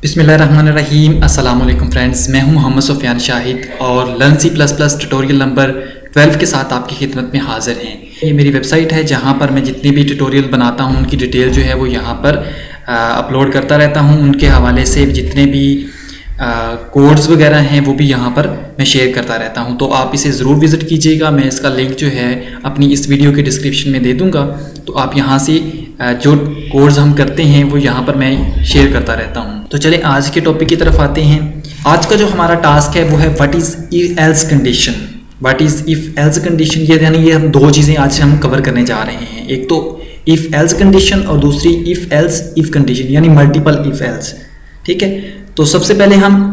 बिस्मिल्लाहिर्रहमानिर्रहीम। अस्सलाम वालेकुम फ्रेंड्स, मैं हूं मोहम्मद सुफियान शाहिद और learn C plus plus tutorial number 12 के साथ आपकी खिदमत में हाज़िर हैं। ये मेरी वेबसाइट है जहां पर मैं जितनी भी ट्यूटोरियल बनाता हूं उनकी डिटेल जो है वो यहां पर अपलोड करता रहता हूं। उनके हवाले से जितने भी कोड्स वगैरह हैं वो भी यहाँ पर मैं शेयर करता रहता हूँ, तो आप इसे ज़रूर विज़िट कीजिएगा। मैं इसका लिंक जो है अपनी इस वीडियो के डिस्क्रिप्शन में दे दूँगा, तो आप यहाँ से जो कोड्स हम करते हैं वो यहाँ पर मैं शेयर करता रहता हूँ। तो चले आज के टॉपिक की तरफ आते हैं। आज का जो हमारा टास्क है वो है what is if else condition. What is if else condition, ये यानी ये हम दो चीज़ें आज हम कवर करने जा रहे हैं। एक तो इफ एल्स कंडीशन और दूसरी इफ एल्स इफ कंडीशन, यानी मल्टीपल इफ एल्स। ठीक है, तो सबसे पहले हम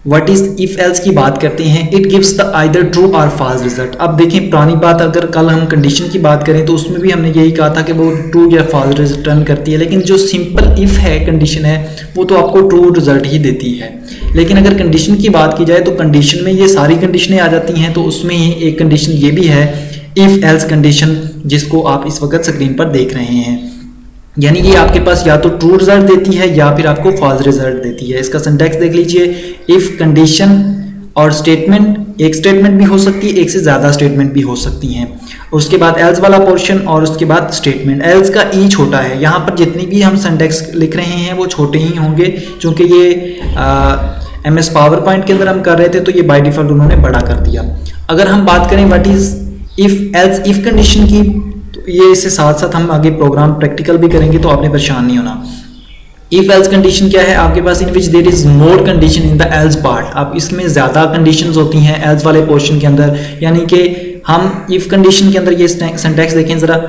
व्हाट इज इफ एल्स की बात करते हैं। It gives the either true और फॉल्स रिजल्ट। अब देखें, पुरानी बात अगर कल हम कंडीशन की बात करें तो उसमें भी हमने यही कहा था कि वो ट्रू या फॉल्स रिटर्न करती है, लेकिन जो सिंपल इफ है कंडीशन है वो तो आपको ट्रू रिजल्ट ही देती है। लेकिन अगर कंडीशन की बात की जाए तो कंडीशन में ये सारी कंडीशनें आ जाती हैं, तो उसमें ही एक कंडीशन ये भी है इफ एल्स कंडीशन, जिसको आप इस वक्त स्क्रीन पर देख रहे हैं। यानी ये आपके पास या तो ट्रू रिजल्ट देती है या फिर आपको फॉल्स रिजल्ट देती है। इसका सिंटैक्स देख लीजिए। इफ कंडीशन और स्टेटमेंट, एक स्टेटमेंट भी हो सकती है, एक से ज़्यादा स्टेटमेंट भी हो सकती हैं। उसके बाद एल्स वाला पोर्शन और उसके बाद स्टेटमेंट। एल्स का ई छोटा है, यहाँ पर जितनी भी हम सिंटैक्स लिख रहे हैं वो छोटे ही होंगे, क्योंकि ये MS पावर पॉइंट के अंदर हम कर रहे थे तो ये बाय डिफॉल्ट उन्होंने बड़ा कर दिया। अगर हम बात करें what is if else if condition की, ये इससे साथ साथ हम आगे प्रोग्राम प्रैक्टिकल भी करेंगे तो आपने परेशान नहीं होना। इफ एल्स कंडीशन क्या है आपके पास, in which there is more condition in the else part. अब इसमें ज़्यादा कंडीशंस होती हैं एल्स वाले पोर्शन के अंदर, यानी कि हम इफ कंडीशन के अंदर ये सिंटैक्स देखें ज़रा।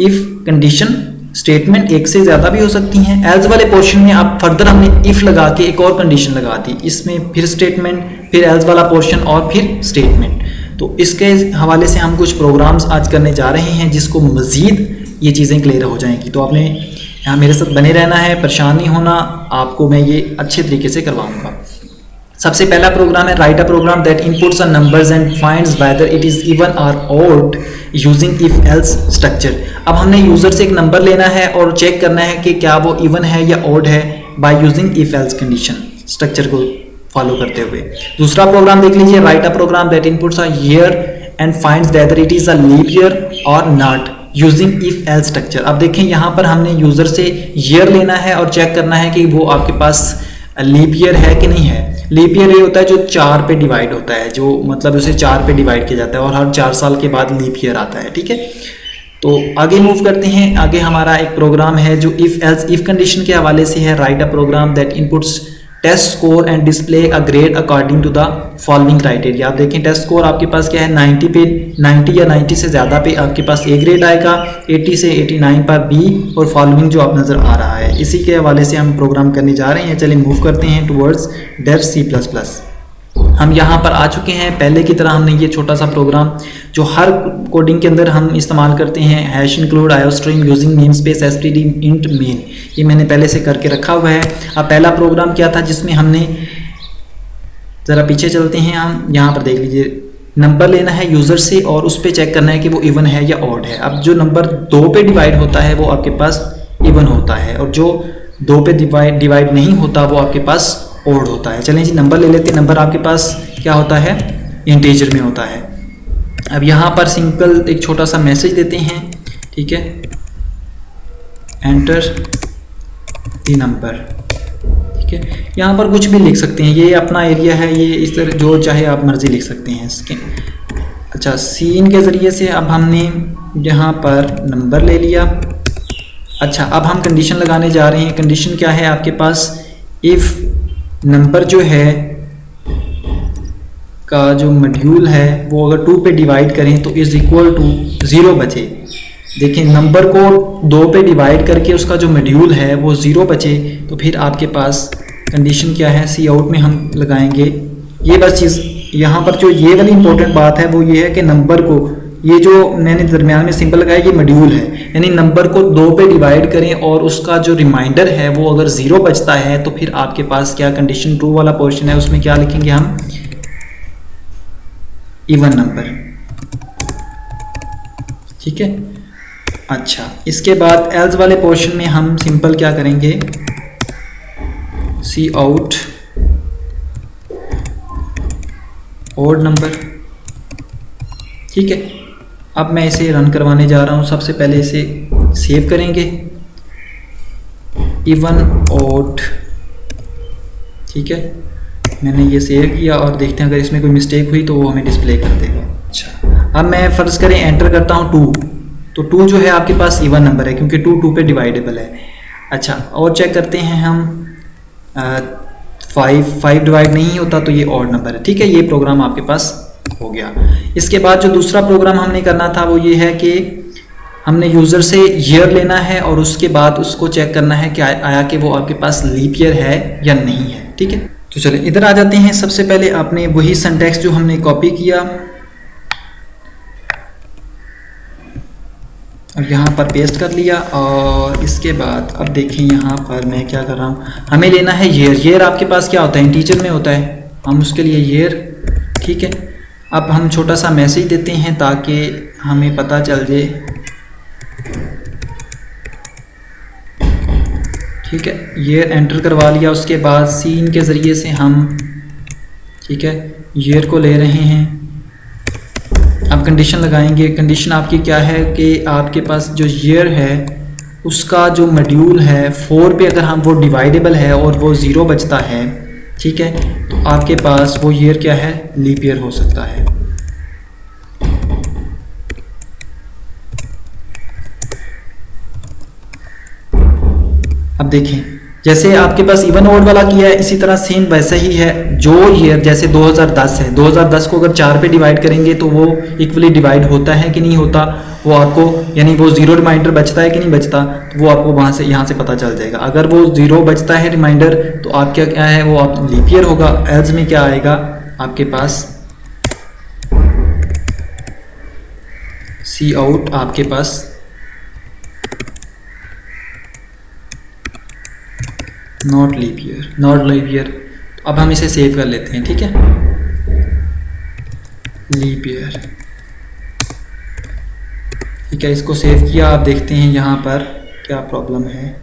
इफ कंडीशन स्टेटमेंट एक से ज़्यादा भी हो सकती हैं। एल्स वाले पोर्शन में आप फर्दर हमने इफ लगा के एक और कंडीशन लगा दी, इसमें फिर स्टेटमेंट, फिर एल्स वाला पोर्शन और फिर स्टेटमेंट। तो इसके हवाले से हम कुछ प्रोग्राम्स आज करने जा रहे हैं जिसको मज़ीद ये चीज़ें क्लियर हो जाएंगी। तो आपने यहाँ मेरे साथ बने रहना है, परेशान नहीं होना, आपको मैं ये अच्छे तरीके से करवाऊँगा। सबसे पहला प्रोग्राम है write a program that inputs a numbers and finds whether it is even or odd using if else structure. अब हमने यूज़र से एक नंबर लेना है और चेक करना है कि क्या वो इवन है या ऑड है by using if else condition structure को फॉलो करते हुए। दूसरा प्रोग्राम देख लीजिए, write a program that inputs a year and finds whether it is a leap year or not using if else structure. अब देखें, यहाँ पर हमने यूजर से ईयर लेना है और चेक करना है कि वो आपके पास लीप ईयर है कि नहीं है। लीप ईयर ये होता है जो 4 पे डिवाइड होता है, जो मतलब उसे 4 पे डिवाइड किया जाता है और हर 4 साल के बाद लीप ईयर आता है। ठीक है, तो आगे मूव करते हैं। आगे हमारा एक प्रोग्राम है जो इफ एल्स इफ कंडीशन के हवाले से है। Write a program that inputs test score and display a grade according to the following criteria. आप देखें, टेस्ट स्कोर आपके पास क्या है, 90 पे 90 या 90 से ज़्यादा पे आपके पास ए ग्रेड आएगा, 80 से 89 पर बी, और फॉलोइंग जो आप नज़र आ रहा है। इसी के हवाले से हम प्रोग्राम करने जा रहे हैं। चलिए मूव करते हैं टुवर्ड्स डेव C++। हम यहाँ पर आ चुके हैं। पहले की तरह हमने ये छोटा सा प्रोग्राम जो हर कोडिंग के अंदर हम इस्तेमाल करते हैं, hash include iostream using namespace STD int main, ये मैंने पहले से करके रखा हुआ है। अब पहला प्रोग्राम क्या था जिसमें हमने, ज़रा पीछे चलते हैं, हम यहाँ पर देख लीजिए, नंबर लेना है यूज़र से और उस पर चेक करना है कि वो इवन है या ऑड है। अब जो नंबर 2 पे डिवाइड होता है वो आपके पास इवन होता है, और जो 2 पे डिवाइड नहीं होता वो आपके पास ऑड होता है। चलें जी, नंबर ले लेते हैं। नंबर आपके पास क्या होता है, इंटीजर में होता है। अब यहाँ पर सिंपल एक छोटा सा मैसेज देते हैं। ठीक है, एंटर द नंबर। ठीक है, यहाँ पर कुछ भी लिख सकते हैं, ये अपना एरिया है, ये इस तरह जो चाहे आप मर्जी लिख सकते हैं इसके। अच्छा, सीन के ज़रिए से अब हमने यहाँ पर नंबर ले लिया। अच्छा, अब हम कंडीशन लगाने जा रहे हैं। कंडीशन क्या है आपके पास, इफ़ नंबर जो है का जो मॉड्यूल है वो अगर 2 पे डिवाइड करें तो इज़ इक्वल टू 0 बचे। देखिए, नंबर को 2 पे डिवाइड करके उसका जो मॉड्यूल है वो 0 बचे, तो फिर आपके पास कंडीशन क्या है, सी आउट में हम लगाएंगे। ये बस चीज़ यहाँ पर जो ये वाली इंपॉर्टेंट बात है वो ये है कि नंबर को, ये जो मैंने दरमियान में सिंबल लगाया ये मॉड्यूल है, यानी नंबर को 2 पे डिवाइड करें और उसका जो रिमाइंडर है वो अगर 0 बचता है तो फिर आपके पास क्या कंडीशन, ट्रू वाला पोर्शन है उसमें क्या लिखेंगे हम, इवन नंबर। ठीक है, अच्छा, इसके बाद एल्स वाले पोर्शन में हम सिंपल क्या करेंगे, सी आउट ओड नंबर। ठीक है, अब मैं इसे रन करवाने जा रहा हूँ। सबसे पहले इसे सेव करेंगे, इवन ओड। ठीक है, मैंने ये सेव किया और देखते हैं अगर इसमें कोई मिस्टेक हुई तो वो हमें डिस्प्ले कर देगा। अच्छा, अब मैं फ़र्ज़ करें एंटर करता हूँ 2, तो 2 जो है आपके पास इवन नंबर है क्योंकि 2 पे डिवाइडेबल है। अच्छा, और चेक करते हैं हम 5 डिवाइड नहीं होता तो ये ऑड नंबर है। ठीक है, ये प्रोग्राम आपके पास हो गया। इसके बाद जो दूसरा प्रोग्राम हमने करना था वो ये है कि हमने यूज़र से ईयर लेना है और उसके बाद उसको चेक करना है कि आया कि वो आपके पास लीप ईयर है या नहीं है। ठीक है, तो चलिए इधर आ जाते हैं। सबसे पहले आपने वही सिंटैक्स जो हमने कॉपी किया और यहाँ पर पेस्ट कर लिया, और इसके बाद अब देखें यहाँ पर मैं क्या कर रहा हूँ। हमें लेना है ईयर। ईयर आपके पास क्या होता है, इंटीजर में होता है, हम उसके लिए ईयर। ठीक है, अब हम छोटा सा मैसेज देते हैं ताकि हमें पता चल जाए। ठीक है, ईयर एंटर करवा लिया। उसके बाद सीन के ज़रिए से हम, ठीक है, ईयर को ले रहे हैं। अब कंडीशन लगाएंगे। कंडीशन आपकी क्या है कि आपके पास जो ईयर है उसका जो मॉड्यूल है 4 पे अगर हम वो डिवाइडेबल है और वो 0 बचता है, ठीक है, तो आपके पास वो ईयर क्या है, लीप ईयर हो सकता है। अब देखें, जैसे आपके पास इवन ओड वाला किया है इसी तरह सेम वैसा ही है। जो ईयर जैसे 2010 है, 2010 को अगर 4 पे डिवाइड करेंगे तो वो इक्वली डिवाइड होता है कि नहीं होता, वो आपको, यानी वो 0 रिमाइंडर बचता है कि नहीं बचता, तो वो आपको वहाँ से यहाँ से पता चल जाएगा। अगर वो 0 बचता है रिमाइंडर तो आप क्या है, वो आप लीप ईयर होगा। एल्स में क्या आएगा आपके पास, सी आउट आपके पास not leap year, not leap year. अब हम इसे सेव कर लेते हैं। ठीक है, लीप ईयर। ठीक है, इसको सेव किया। आप देखते हैं यहाँ पर क्या प्रॉब्लम है।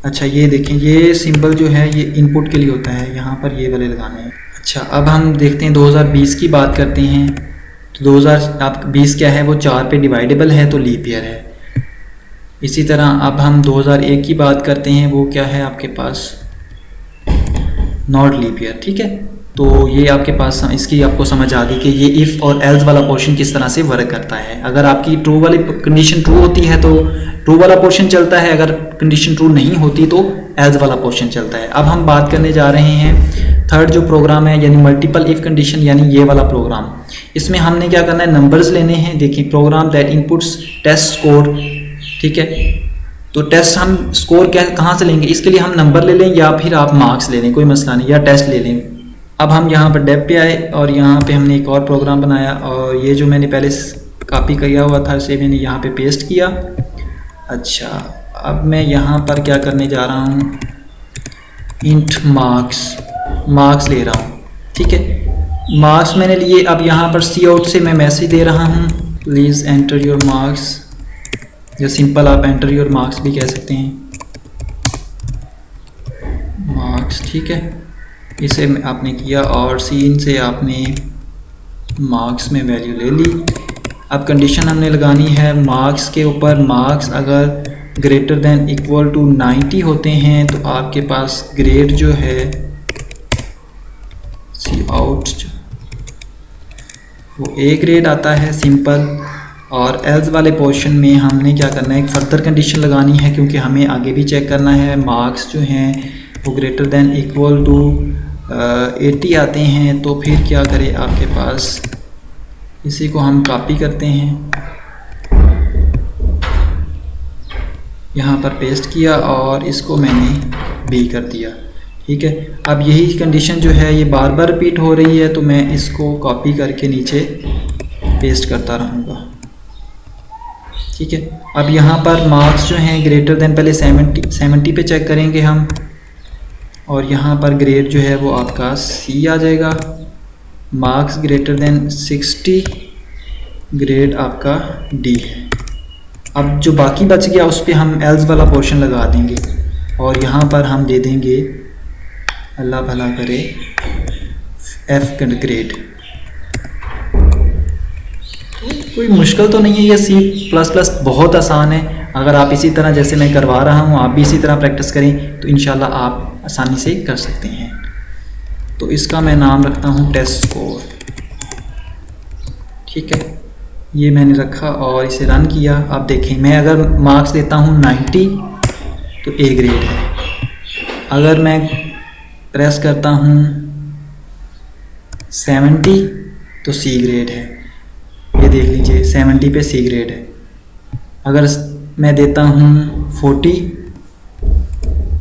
अच्छा, ये देखें, ये सिंबल जो है ये इनपुट के लिए होता है, यहाँ पर ये वाले लगाने हैं। अच्छा, अब हम देखते हैं 2020 की बात करते हैं। तो 2020 क्या है, वो 4 पे डिवाइडेबल है तो लीप ईयर है। इसी तरह अब हम 2001 की बात करते हैं, वो क्या है आपके पास, नॉट लीप ईयर। ठीक है, तो ये आपके पास, इसकी आपको समझ आ गई कि ये इफ़ और एल्स वाला पोर्शन किस तरह से वर्क करता है। अगर आपकी ट्रू वाली कंडीशन ट्रू होती है तो ट्रू वाला पोर्शन चलता है, अगर कंडीशन ट्रू नहीं होती तो एल्स वाला पोर्शन चलता है। अब हम बात करने जा रहे हैं थर्ड जो प्रोग्राम है, यानी मल्टीपल इफ़ कंडीशन, यानी ये वाला प्रोग्राम। इसमें हमने क्या करना है, नंबर्स लेने हैं। देखिए, program that inputs test score. ठीक है, तो टेस्ट हम स्कोर कहाँ से लेंगे, इसके लिए हम नंबर ले लें या फिर आप मार्क्स ले लें, कोई मसला नहीं, या टेस्ट ले लें। अब हम यहाँ पर डेव पे आए और यहाँ पे हमने एक और प्रोग्राम बनाया, और ये जो मैंने पहले कॉपी किया हुआ था उसे मैंने यहाँ पे पेस्ट किया। अच्छा, अब मैं यहाँ पर क्या करने जा रहा हूँ, इंट मार्क्स ले रहा हूँ। ठीक है, मार्क्स मैंने लिए। अब यहाँ पर सी आउट से मैं मैसेज दे रहा हूँ, प्लीज़ एंटर योर मार्क्स, या सिंपल आप एंटर योर मार्क्स भी कह सकते हैं, मार्क्स। ठीक है, इसे आपने किया और सीन से आपने मार्क्स में वैल्यू ले ली। अब कंडीशन हमने लगानी है मार्क्स के ऊपर। मार्क्स अगर ग्रेटर देन इक्वल टू 90 होते हैं तो आपके पास ग्रेड जो है सी आउट वो ए ग्रेड आता है, सिंपल। और एल्स वाले पोर्शन में हमने क्या करना है, एक फर्दर कंडीशन लगानी है क्योंकि हमें आगे भी चेक करना है। मार्क्स जो हैं वो ग्रेटर देन इक्वल टू 80 आते हैं, तो फिर क्या करें, आपके पास इसी को हम कॉपी करते हैं, यहाँ पर पेस्ट किया और इसको मैंने बी कर दिया। ठीक है, अब यही कंडीशन जो है ये बार बार रिपीट हो रही है, तो मैं इसको कॉपी करके नीचे पेस्ट करता रहूँगा। ठीक है, अब यहाँ पर मार्क्स जो हैं ग्रेटर देन, पहले 70 पे चेक करेंगे हम, और यहाँ पर ग्रेड जो है वो आपका सी आ जाएगा। मार्क्स ग्रेटर देन 60, ग्रेड आपका डी है। अब जो बाकी बच गया उस पर हम एल्स वाला पोर्शन लगा देंगे और यहाँ पर हम दे देंगे अल्लाह भला करे, F ग्रेड। कोई मुश्किल तो नहीं है, ये C++ बहुत आसान है। अगर आप इसी तरह जैसे मैं करवा रहा हूँ आप भी इसी तरह प्रैक्टिस करें तो इंशाल्लाह आप आसानी से कर सकते हैं। तो इसका मैं नाम रखता हूँ टेस्ट स्कोर, ठीक है, ये मैंने रखा और इसे रन किया। आप देखें मैं अगर मार्क्स देता हूँ 90 तो A ग्रेड है, अगर मैं प्रेस करता हूँ 70 तो C ग्रेड है। ये देख लीजिए 70 पे C ग्रेड है। अगर मैं देता हूँ 40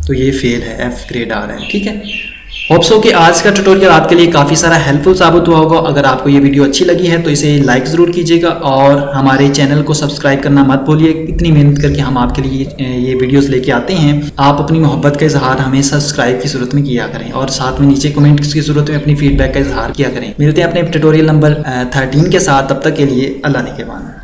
तो ये फेल है, F ग्रेड आ रहा है, ठीक है। होप सो कि आज का ट्यूटोरियल आपके लिए काफ़ी सारा हेल्पफुल साबित हुआ होगा। अगर आपको ये वीडियो अच्छी लगी है तो इसे लाइक ज़रूर कीजिएगा और हमारे चैनल को सब्सक्राइब करना मत भूलिए। इतनी मेहनत करके हम आपके लिए ये वीडियोस लेके आते हैं, आप अपनी मोहब्बत का इजहार हमें सब्सक्राइब की सूरत में किया करें और साथ में नीचे कमेंट्स की सूरत में अपनी फीडबैक का इजहार किया करें। मिलते हैं अपने ट्यूटोरियल नंबर 13 के साथ, तब तक के लिए अल्लाह निगहबान।